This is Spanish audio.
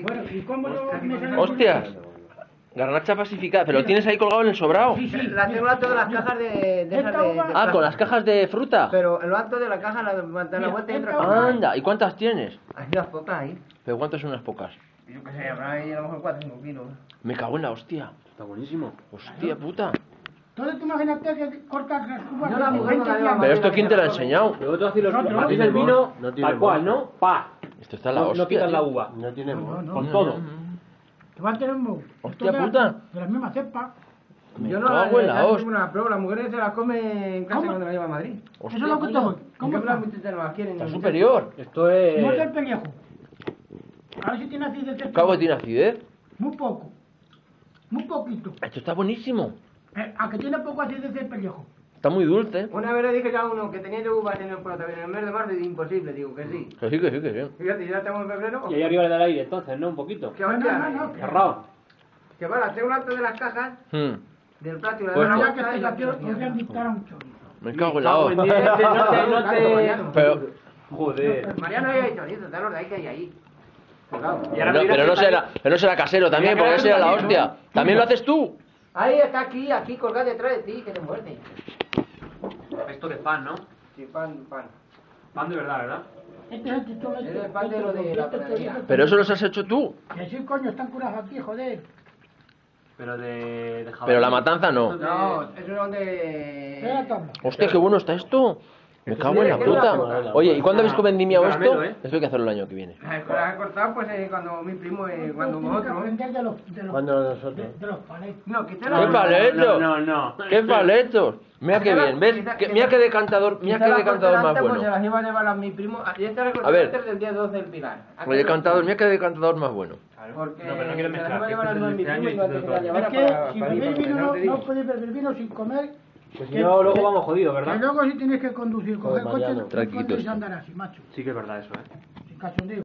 Bueno, ¿y cómo yo me sale? Hostias. Garnacha pacificada. ¿Pero lo tienes ahí colgado en el sobrado? Sí, sí. La tengo en todas las cajas de esas de Ah, con las cajas de fruta. Pero en lo alto de la caja la dan la vuelta y otra caja. Anda, ¿y cuántas tienes? Hay unas pocas ahí. ¿Pero cuántas son unas pocas? Yo qué sé, habrá ahí a lo mejor 4 o 5 kilos. Me cago en la hostia. Está buenísimo. Hostia puta. Entonces tú imagínate que cortas las uvas Yo la de mujer 20 no la días. lleva ¿Pero esto quién te lo ha enseñado? Luego tú haces Nosotros. haces el vino No tiene tal cual, moho. ¿no? Pa. Esto está la No, hostia. no quitas la tío. uva. No tiene moho. No, Con todo. Te va a tener un Hostia puta. de la misma cepa. Me Yo no cago en la tengo hostia. una prueba, las mujeres se las come en casa ¿Cómo? cuando la lleva a Madrid. Eso es lo que te voy. ¿Cómo ¿Cómo está? las muchachas no las quieren? Está superior. Esto No es es... el pellejo. A ver si tiene acidez. el Cabo pellejo. tiene acidez. Muy poco. Muy poquito. Esto está buenísimo. A que tiene poco acidez el pellejo. Está muy dulce. Una vez le dije ya a uno que tenía yo uvas en el puerto en el mes de marzo y imposible, digo que sí. Que sí, que sí, que sí. Fíjate, ya estamos en febrero. Y ahí arriba le da el aire, entonces, ¿no? Un poquito. Que hostia, No. Cerrado. que va, las tengo alto de las cajas del plato y la Pues de la Bueno, ya bolsa que y estáis la aquí, os voy a invitar a un chorizo. Me cago en la Cago en hostia. diez. No te... Pero, Joder. Mariano ahí hay chorizo, de los de ahí que hay ahí. Y ahora mira pero que no está será, pero no será casero también, porque ese era la hostia. ¿También lo haces tú? Ahí está, aquí colgado detrás de ti, que te muerde. Esto de pan, ¿no? Sí, pan. Pan de verdad, ¿verdad? Este es el título Es el pan de lo de la panadería. Pero eso los has hecho tú. Que sí, coño, están curados aquí, joder. Pero de jabalí. Pero la matanza no. No, eso son Espera, de... toma. Hostia, qué bueno está esto. Me cago en la puta. Oye, ¿y cuándo habéis vendimiado esto? Caramelo, ¿eh? Esto hay que hacerlo el año que viene. Las he cortado pues cuando mi primo, cuando Tienes que vosotros. aprender de los Cuando nosotros. de los paletos. No, quité ¡Qué la... paletos! No. ¡Qué paletos! Mira qué bien, ¿ves? Mira qué decantador, mira qué decantador más Pues se bueno. las iba a llevar a mi primo. Y esta la A corté ver. antes del día 12 del Pilar. El decantador, mira qué decantador más bueno. Porque No, pero no quiero se las mezclar, iba a llevar a que mi este primo y año no antes que la y llevara Es que para si ir, bebéis porque vino, no te no digo. podéis beber vino sin comer. Pues si no, luego vamos jodidos, Que ¿verdad? luego si tienes que conducir, coger Joder, coche, Mariano. no Tranquilito puedes esto. andar así, macho. Sí que es verdad eso, ¿eh? Sin cachondeo.